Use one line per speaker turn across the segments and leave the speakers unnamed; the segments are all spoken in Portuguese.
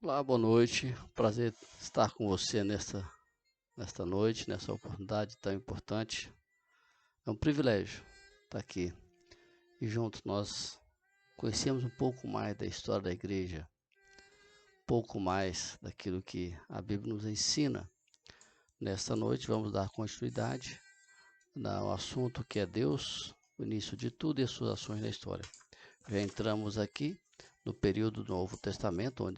Olá, boa noite. Prazer estar com você nesta noite, nessa oportunidade tão importante. É um privilégio estar aqui e juntos nós conhecemos um pouco mais da história da igreja, um pouco mais daquilo que a Bíblia nos ensina. Nesta noite vamos dar continuidade ao assunto que é Deus, o início de tudo e as suas ações na história. Já entramos aqui no período do Novo Testamento,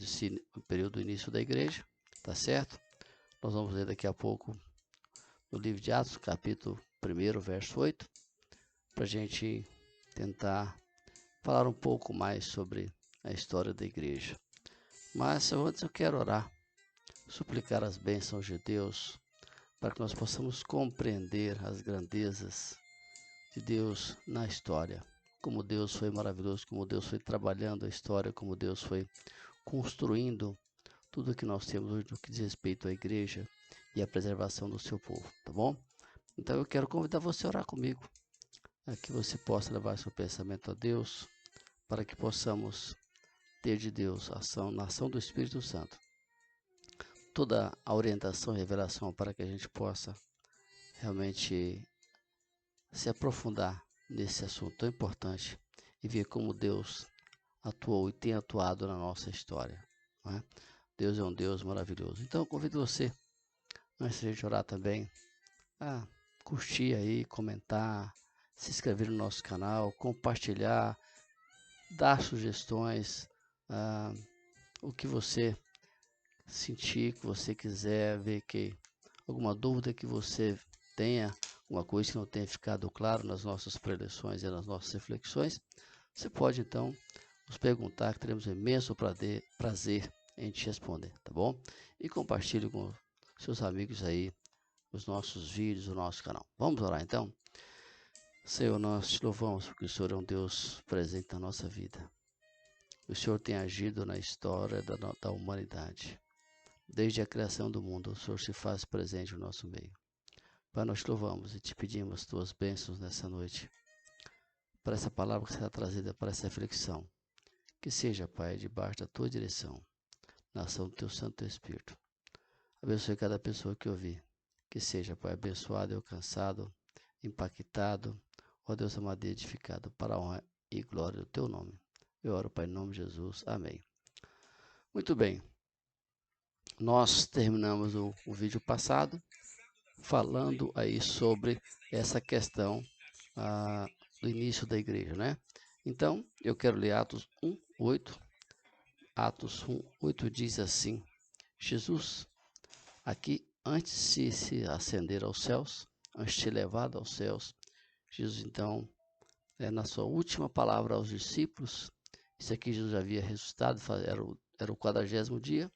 o período do início da igreja, tá certo? Nós vamos ler daqui a pouco no livro de Atos, capítulo 1, verso 8, para a gente tentar falar um pouco mais sobre a história da igreja. Mas antes eu quero orar, suplicar as bênçãos de Deus, para que nós possamos compreender as grandezas de Deus na história. Como Deus foi maravilhoso, como Deus foi trabalhando a história, como Deus foi construindo tudo o que nós temos hoje no que diz respeito à igreja e à preservação do seu povo, tá bom? Então eu quero convidar você a orar comigo, a que você possa levar seu pensamento a Deus, para que possamos ter de Deus na ação do Espírito Santo, toda a orientação e revelação para que a gente possa realmente se aprofundar nesse assunto tão importante e ver como Deus atuou e tem atuado na nossa história. Não é? Deus é um Deus maravilhoso. Então eu convido você, antes de a gente orar também, a curtir aí, comentar, se inscrever no nosso canal, compartilhar, dar sugestões, ah, o que você sentir, que você quiser ver, que alguma dúvida que você tenha, alguma coisa que não tenha ficado claro nas nossas preleções e nas nossas reflexões, você pode então nos perguntar, que teremos um imenso prazer em te responder, tá bom? E compartilhe com seus amigos aí os nossos vídeos, o nosso canal. Vamos orar então? Senhor, nós te louvamos porque o Senhor é um Deus presente na nossa vida. O Senhor tem agido na história da humanidade. Desde a criação do mundo, o Senhor se faz presente no nosso meio. Pai, nós te louvamos e te pedimos tuas bênçãos nessa noite, para essa palavra que será trazida para essa reflexão. Que seja, Pai, debaixo da tua direção, na ação do teu Santo Espírito. Abençoe cada pessoa que ouvir. Que seja, Pai, abençoado e alcançado, impactado, ó Deus amado e edificado, para a honra e glória do teu nome. Eu oro, Pai, em nome de Jesus. Amém. Muito bem. Nós terminamos o vídeo passado falando aí sobre essa questão do início da igreja, né? Então, eu quero ler Atos 1, 8. Atos 1, 8 diz assim: Jesus, aqui, antes de se ascender aos céus, antes de ser levado aos céus, Jesus, então, na sua última palavra aos discípulos, isso aqui Jesus havia ressuscitado, era o 40º dia,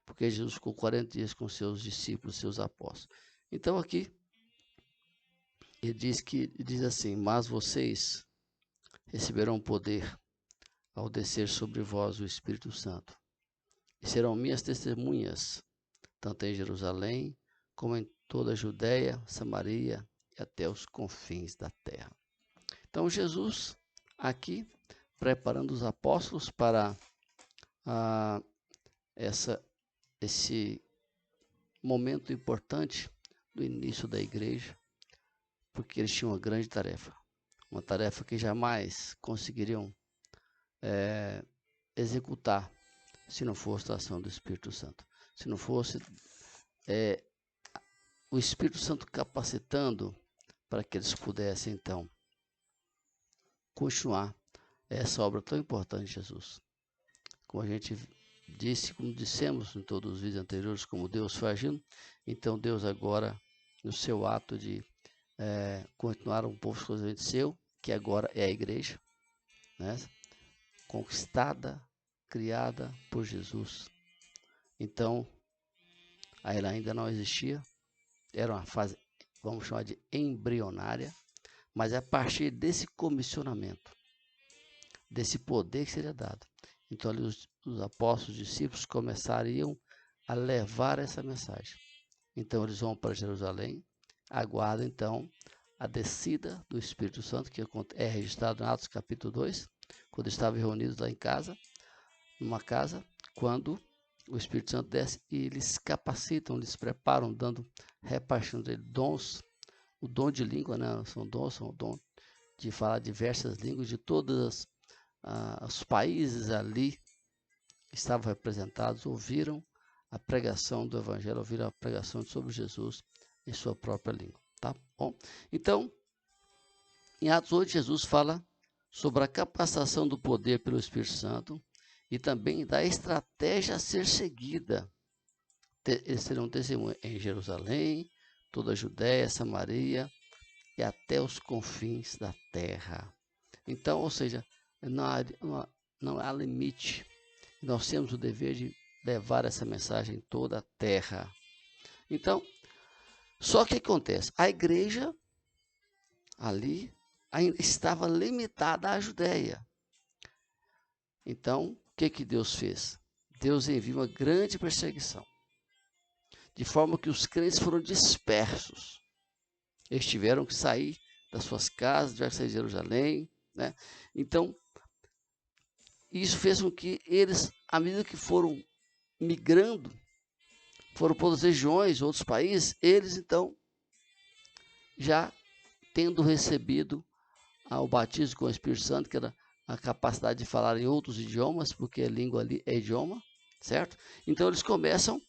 porque Jesus ficou 40 dias com seus discípulos, seus apóstolos. Então aqui, ele diz assim: mas vocês receberão poder ao descer sobre vós o Espírito Santo, e serão minhas testemunhas, tanto em Jerusalém, como em toda a Judéia, Samaria e até os confins da terra. Então Jesus, aqui, preparando os apóstolos para esse momento importante do início da igreja, porque eles tinham uma grande tarefa, uma tarefa que jamais conseguiriam executar se não fosse a ação do Espírito Santo, se não fosse o Espírito Santo capacitando para que eles pudessem então continuar essa obra tão importante de Jesus. Como a gente disse, como dissemos em todos os vídeos anteriores, como Deus foi agindo, então Deus agora, no seu ato de continuar um povo exclusivamente seu, que agora é a igreja, né? Conquistada, criada por Jesus. Então, ela ainda não existia, era uma fase, vamos chamar de embrionária, mas é a partir desse comissionamento, desse poder que seria dado, então ali os apóstolos, os discípulos começariam a levar essa mensagem. Então eles vão para Jerusalém, aguardam então a descida do Espírito Santo, que é registrado em Atos capítulo 2, quando estavam reunidos lá em casa, numa casa, quando o Espírito Santo desce e eles capacitam, eles preparam, repartindo ele dons, o dom de língua, né? São o dom de falar diversas línguas de todos os países ali que estavam representados, ouviram a pregação do Evangelho, ouviram a pregação sobre Jesus em sua própria língua, tá bom? Então, em Atos 8, Jesus fala sobre a capacitação do poder pelo Espírito Santo e também da estratégia a ser seguida. Eles serão testemunhas em Jerusalém, toda a Judéia, Samaria e até os confins da terra. Então, ou seja, não há limite. Nós temos o dever de levar essa mensagem em toda a terra. Então, só que acontece? A igreja ali ainda estava limitada à Judéia. Então, o que Deus fez? Deus enviou uma grande perseguição, de forma que os crentes foram dispersos. Eles tiveram que sair das suas casas, tiveram que sair de Jerusalém, né? Então, isso fez com que eles, à medida que foram migrando, foram para outras regiões, outros países, eles então, já tendo recebido o batismo com o Espírito Santo, que era a capacidade de falar em outros idiomas, porque a língua ali é idioma, certo? Então eles começam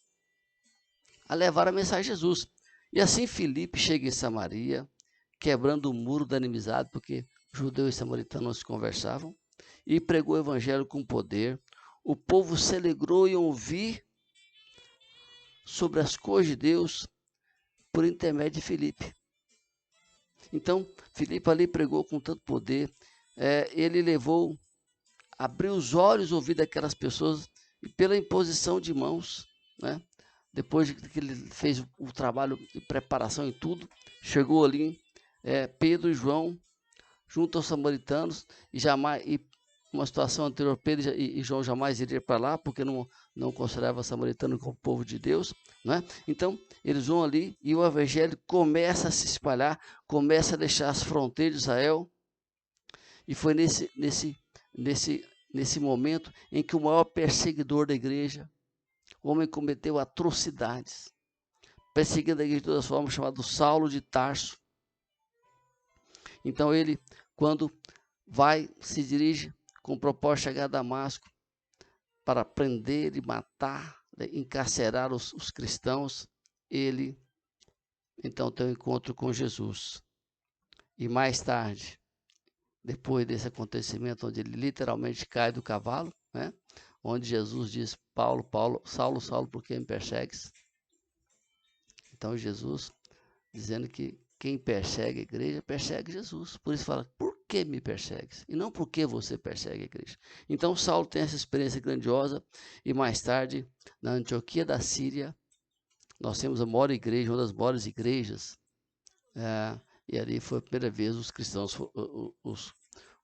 a levar a mensagem de Jesus. E assim Filipe chega em Samaria, quebrando o muro da inimizade, porque judeu e samaritano não se conversavam, e pregou o evangelho com poder. O povo se alegrou em ouvir sobre as coisas de Deus por intermédio de Filipe. Então, Filipe ali pregou com tanto poder, ele abriu os olhos, ouvidos daquelas pessoas, e pela imposição de mãos, né? Depois que ele fez o trabalho de preparação e tudo, chegou ali Pedro e João, junto aos samaritanos, e uma situação anterior, Pedro e João jamais iriam para lá, porque não considerava samaritano como povo de Deus, né? Então, eles vão ali e o evangelho começa a se espalhar, começa a deixar as fronteiras de Israel, e foi nesse momento em que o maior perseguidor da igreja, o homem cometeu atrocidades, perseguindo a igreja de todas as formas, chamado Saulo de Tarso. Então ele, quando se dirige com o propósito de chegar a Damasco para prender e matar, encarcerar os cristãos, ele então tem um encontro com Jesus. E mais tarde, depois desse acontecimento, onde ele literalmente cai do cavalo, né? Onde Jesus diz: Paulo, Saulo, Saulo, por que me persegues? Então Jesus dizendo que quem persegue a igreja, persegue Jesus. Por isso fala: por que me persegues? E não por que você persegue a igreja. Então Saulo tem essa experiência grandiosa, e mais tarde, na Antioquia da Síria, nós temos a maior igreja, uma das maiores igrejas, e ali foi a primeira vez os cristãos,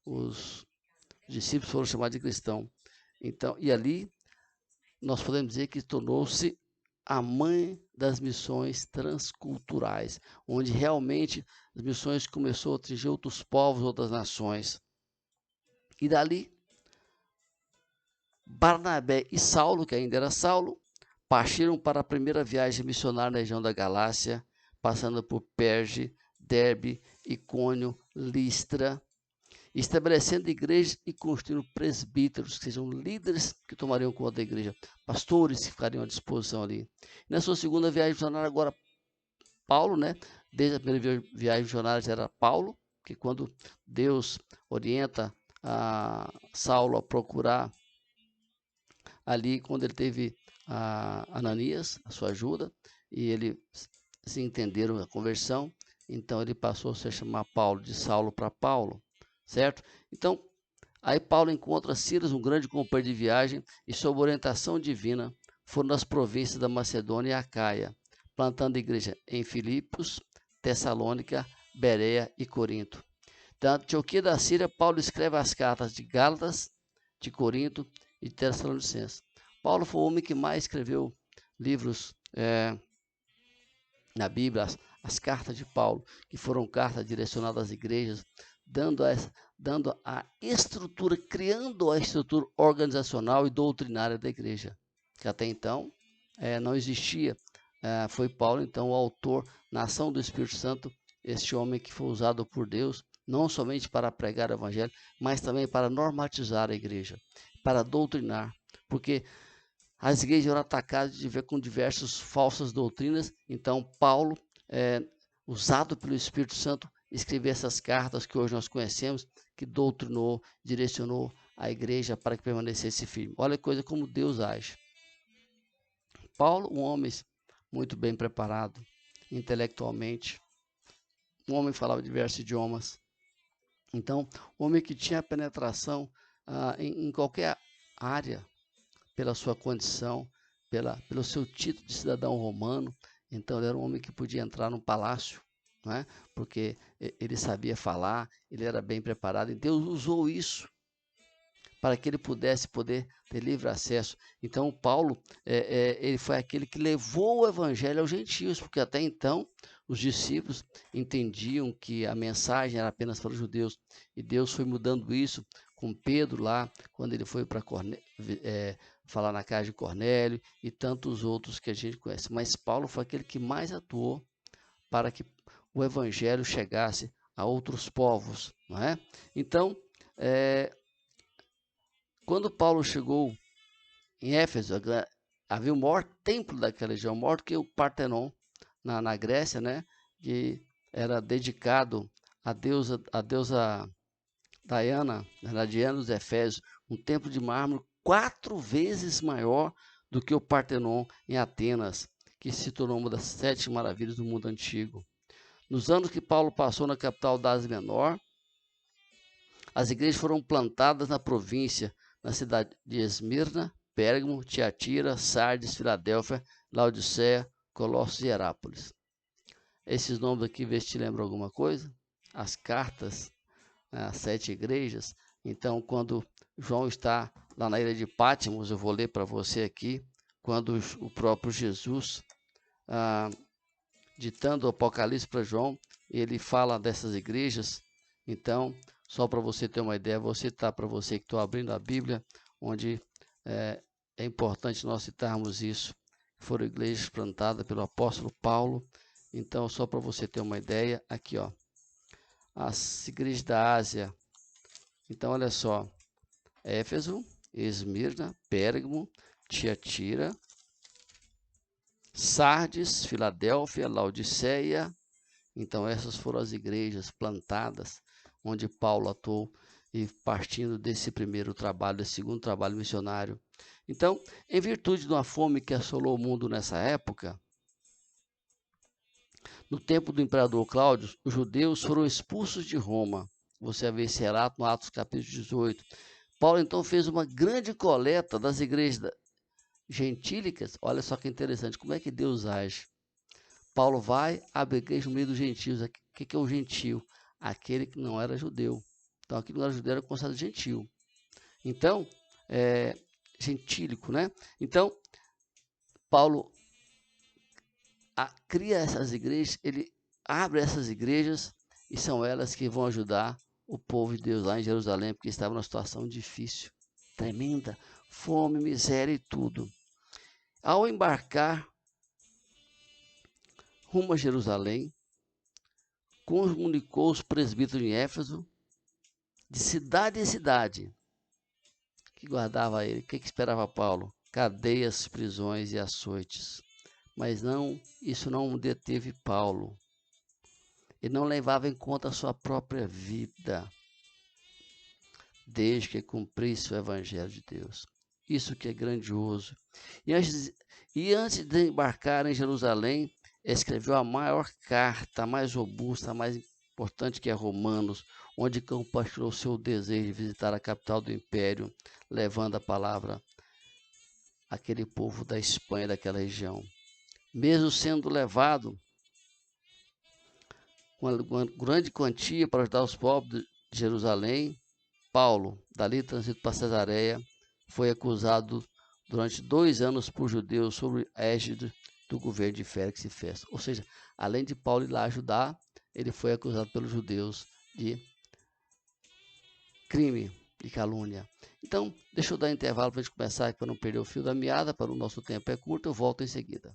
os discípulos foram chamados de cristão. Então, e ali nós podemos dizer que tornou-se a mãe das missões transculturais, onde realmente as missões começou a atingir outros povos, outras nações. E dali, Barnabé e Saulo, que ainda era Saulo, partiram para a primeira viagem missionária na região da Galácia, passando por Perge, Derbe, Icônio, Listra, estabelecendo igrejas e construindo presbíteros, que sejam líderes que tomariam conta da igreja, pastores que ficariam à disposição ali. E na sua segunda viagem missionária, agora Paulo, né? Desde a primeira viagem missionária era Paulo, que quando Deus orienta a Saulo a procurar ali, quando ele teve Ananias, a sua ajuda, e ele se entenderam a conversão, então ele passou a se chamar Paulo, de Saulo para Paulo. Certo? Então, aí Paulo encontra Silas, um grande companheiro de viagem, e sob orientação divina, foram nas províncias da Macedônia e Acaia, plantando igreja em Filipos, Tessalônica, Bereia e Corinto. Da Antioquia da Síria, Paulo escreve as cartas de Gálatas, de Corinto e de Tessalonicenses. Paulo foi o homem que mais escreveu livros na Bíblia, as cartas de Paulo, que foram cartas direcionadas às igrejas, dando a estrutura, criando a estrutura organizacional e doutrinária da igreja. que até então não existia. Foi Paulo, então, o autor, na ação do Espírito Santo, este homem que foi usado por Deus, não somente para pregar o evangelho, mas também para normatizar a igreja, para doutrinar, porque as igrejas eram atacadas com diversas falsas doutrinas. Então Paulo, usado pelo Espírito Santo, escreveu essas cartas que hoje nós conhecemos, que doutrinou, direcionou a igreja para que permanecesse firme. Olha a coisa como Deus age. Paulo, um homem muito bem preparado, intelectualmente, um homem que falava diversos idiomas. Então, um homem que tinha penetração em qualquer área, pela sua condição, pelo seu título de cidadão romano. Então, ele era um homem que podia entrar num palácio, não é? Porque ele sabia falar, ele era bem preparado, e Deus usou isso para que ele pudesse ter livre acesso. Então, Paulo, ele foi aquele que levou o evangelho aos gentios, porque até então os discípulos entendiam que a mensagem era apenas para os judeus, e Deus foi mudando isso com Pedro lá, quando ele foi para falar na casa de Cornélio, e tantos outros que a gente conhece. Mas Paulo foi aquele que mais atuou para que o evangelho chegasse a outros povos, não é? Então, quando Paulo chegou em Éfeso, havia o maior templo daquela região, maior do que o Partenon, na Grécia, né? Que era dedicado à deusa Diana, a Diana dos Efésios, um templo de mármore 4 vezes maior do que o Partenon em Atenas, que se tornou uma das 7 maravilhas do mundo antigo. Nos anos que Paulo passou na capital da Ásia Menor, as igrejas foram plantadas na província, na cidade de Esmirna, Pérgamo, Tiatira, Sardes, Filadélfia, Laodiceia, Colossos e Herápolis. Esses nomes aqui, vê se te lembram alguma coisa. As cartas, as 7 igrejas. Então, quando João está lá na ilha de Patmos, eu vou ler para você aqui, quando o próprio Jesus, ditando o Apocalipse para João, ele fala dessas igrejas. Então, só para você ter uma ideia, vou citar para você que estou abrindo a Bíblia, onde é importante nós citarmos isso. Foram igrejas plantadas pelo apóstolo Paulo. Então, só para você ter uma ideia, aqui ó, as igrejas da Ásia. Então, olha só, Éfeso, Esmirna, Pérgamo, Tiatira, Sardes, Filadélfia, Laodiceia. Então, essas foram as igrejas plantadas, onde Paulo atuou, e partindo desse primeiro trabalho, desse segundo trabalho missionário. Então, em virtude de uma fome que assolou o mundo nessa época, no tempo do imperador Cláudio, os judeus foram expulsos de Roma. Você vê esse relato no Atos capítulo 18. Paulo, então, fez uma grande coleta das igrejas gentílicas. Olha só que interessante, como é que Deus age. Paulo vai, abre a igreja no meio dos gentios. O que é o gentio? Aquele que não era judeu. Então, aquele que não era judeu era considerado gentil. Então, gentílico, né? Então, Paulo cria essas igrejas, ele abre essas igrejas, e são elas que vão ajudar o povo de Deus lá em Jerusalém, porque estava numa situação difícil, tremenda, fome, miséria e tudo. Ao embarcar rumo a Jerusalém, comunicou os presbíteros em Éfeso, de cidade em cidade, que guardava ele. O que esperava Paulo? Cadeias, prisões e açoites. Mas isso não deteve Paulo. Ele não levava em conta a sua própria vida, desde que cumprisse o evangelho de Deus. Isso que é grandioso. E antes de embarcar em Jerusalém, escreveu a maior carta, a mais robusta, a mais importante, que é Romanos, onde compartilhou seu desejo de visitar a capital do império, levando a palavra àquele povo da Espanha, daquela região. Mesmo sendo levado com uma grande quantia para ajudar os pobres de Jerusalém, Paulo, dali transito para Cesareia, foi acusado durante 2 anos por judeus sob a égide do governo de Félix e Festo. Ou seja, além de Paulo ir lá ajudar, ele foi acusado pelos judeus de crime e calúnia. Então, deixa eu dar intervalo para a gente começar, para não perder o fio da meada, para o nosso tempo é curto, eu volto em seguida.